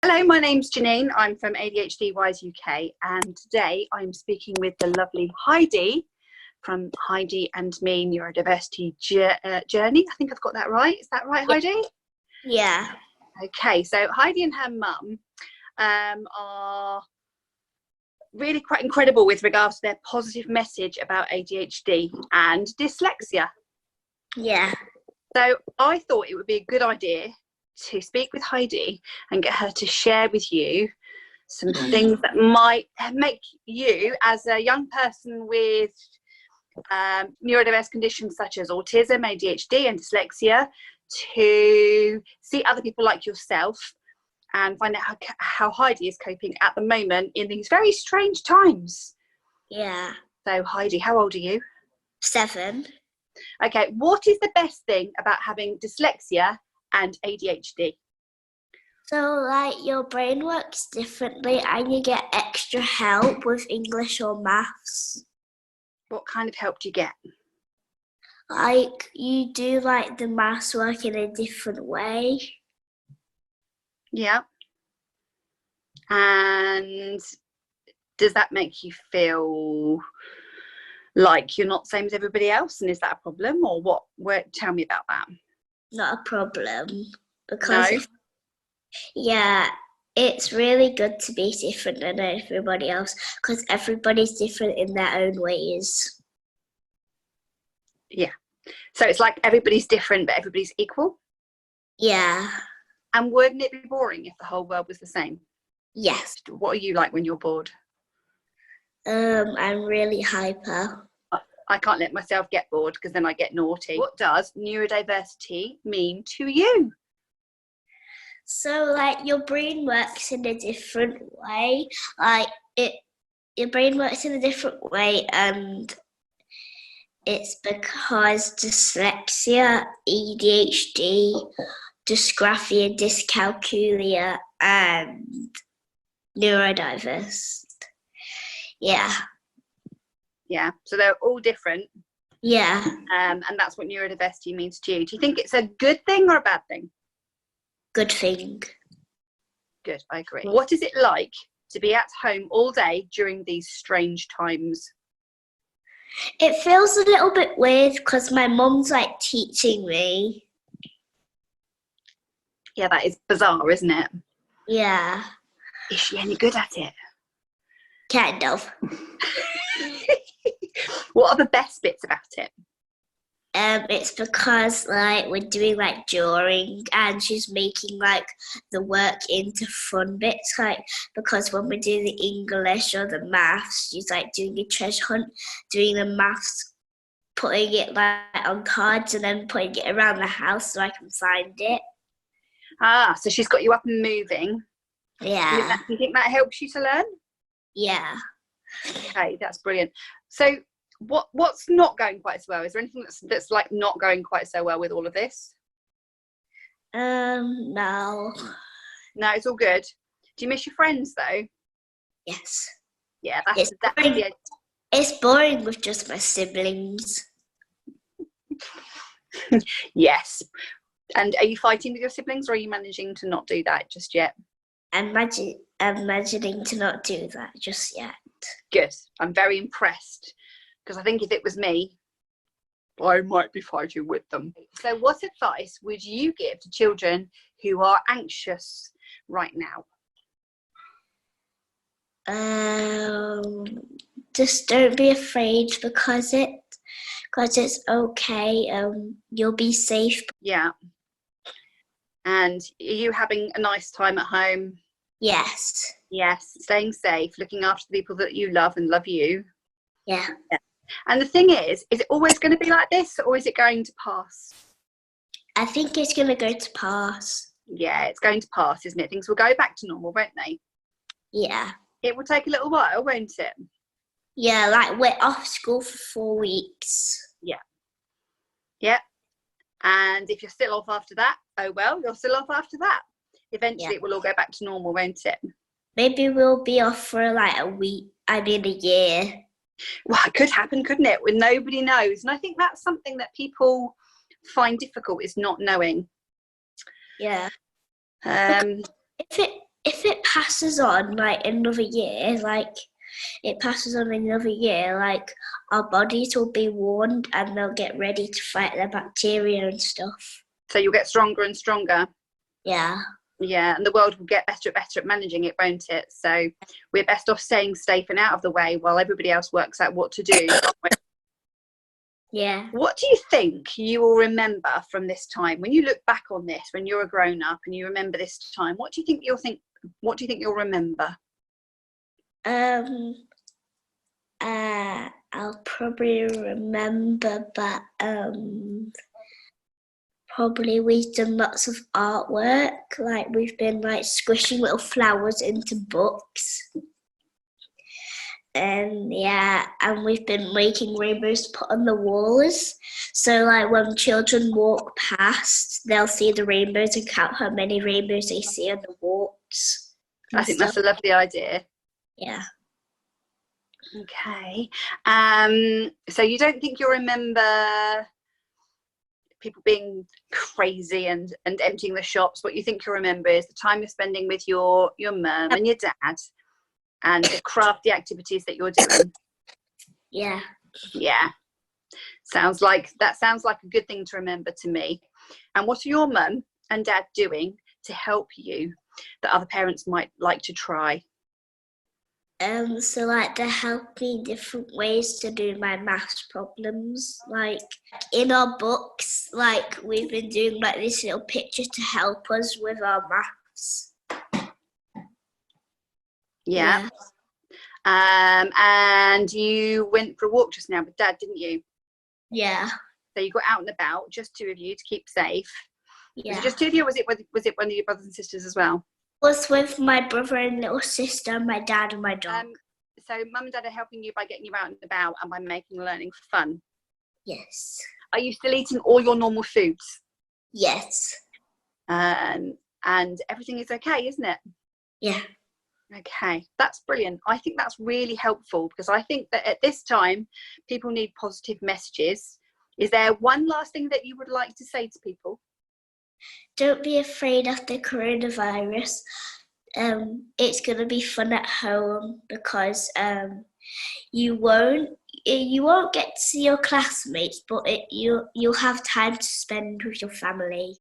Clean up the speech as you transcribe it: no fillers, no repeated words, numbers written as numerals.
Hello, my name's Jannine. I'm from ADHD Wise UK, and today I'm speaking with the lovely Heidi from Heidi and Me Neurodiversity Journey. I think I've got that right. Is that right, Heidi? Yeah. Okay, so Heidi and her mum are really quite incredible with regards to their positive message about ADHD and dyslexia. Yeah. So I thought it would be a good idea to speak with Heidi and get her to share with you some things that might make you, as a young person with neurodiverse conditions such as autism, ADHD and dyslexia, to see other people like yourself and find out how Heidi is coping at the moment in these very strange times. Yeah. So Heidi, how old are you? 7. Okay, what is the best thing about having dyslexia and ADHD? So, your brain works differently and you get extra help with English or maths. What kind of help do you get? You do, the maths work in a different way. Yeah. And does that make you feel like you're not the same as everybody else? And is that a problem, or what? Tell me about that. Not a problem. Because, No? it's really good to be different than everybody else because everybody's different in their own ways. Yeah. So it's like everybody's different, but everybody's equal? Yeah. And wouldn't it be boring if the whole world was the same? Yes. What are you like when you're bored? I'm really hyper. I can't let myself get bored because then I get naughty. What does neurodiversity mean to you? So, your brain works in a different way. Your brain works in a different way, and it's because dyslexia, ADHD, dysgraphia, dyscalculia, and neurodiverse. Yeah. Yeah, so they're all different. Yeah. And that's what neurodiversity means to you. Do you think it's a good thing or a bad thing? Good thing. Good, I agree. What is it like to be at home all day during these strange times? It feels a little bit weird because my mum's teaching me. Yeah, that is bizarre, isn't it? Yeah. Is she any good at it? Kind of. What are the best bits about it? It's because we're doing drawing and she's making the work into fun bits, because when we do the English or the maths, she's doing a treasure hunt, doing the maths, putting it on cards and then putting it around the house so I can find it. Ah, so she's got you up and moving. Yeah. Do you think that helps you to learn? Yeah. Okay, that's brilliant. So what's not going quite so well? Is there anything that's not going quite so well with all of this? No. No, it's all good. Do you miss your friends though? Yes. Yeah, it's boring with just my siblings. Yes. And are you fighting with your siblings, or are you managing to not do that just yet? I'm imagining to not do that just yet. Good. I'm very impressed, because I think if it was me, I might be fighting with them. So what advice would you give to children who are anxious right now? Just don't be afraid because it's okay. You'll be safe. Yeah. And are you having a nice time at home? Yes. Yes. Staying safe, looking after the people that you love and love you. Yeah. And the thing is it always going to be like this, or is it going to pass? I think it's going to go to pass. Yeah, it's going to pass, isn't it? Things will go back to normal, won't they? Yeah. It will take a little while, won't it? Yeah, we're off school for 4 weeks. Yeah. Yeah. And if you're still off after that, oh well, you're still off after that. Eventually it will all go back to normal, won't it? Maybe we'll be off for a week, a year. Well, it could happen, couldn't it? When nobody knows. And I think that's something that people find difficult, is not knowing. Yeah. If if it passes on like another year, like our bodies will be warned and they'll get ready to fight the bacteria and stuff. So you'll get stronger and stronger. Yeah. Yeah, and the world will get better at managing it, won't it? So we're best off staying safe and out of the way while everybody else works out what to do. Yeah. What do you think you will remember from this time? When you look back on this, when you're a grown up and you remember this time, what do you think you'll remember? I'll probably remember that probably we've done lots of artwork, like we've been like squishing little flowers into books. And we've been making rainbows to put on the walls. So like when children walk past, they'll see the rainbows and count how many rainbows they see on the walls. I think that's a lovely idea. Yeah. Okay. So you don't think you'll remember people being crazy and emptying the shops? What you think you'll remember is the time you're spending with your mum and your dad and the crafty activities that you're doing. Yeah. Yeah. Sounds like a good thing to remember to me. And what are your mum and dad doing to help you that other parents might like to try? So like they help me in different ways to do my maths problems. Like in our books, like we've been doing like this little picture to help us with our maths. Yeah. And you went for a walk just now with Dad, didn't you? Yeah. So you got out and about, just two of you to keep safe. Yeah. Was it just two of you, or was it one of your brothers and sisters as well? Was with my brother and little sister, my dad and my dog. So mum and dad are helping you by getting you out and about and by making learning fun. Yes. Are you still eating all your normal foods? Yes. And everything is okay, isn't it? Yeah. Okay, that's brilliant. I think that's really helpful because I think that at this time people need positive messages. Is there one last thing that you would like to say to people? Don't be afraid of the coronavirus. It's going to be fun at home because you won't get to see your classmates, but you'll have time to spend with your family.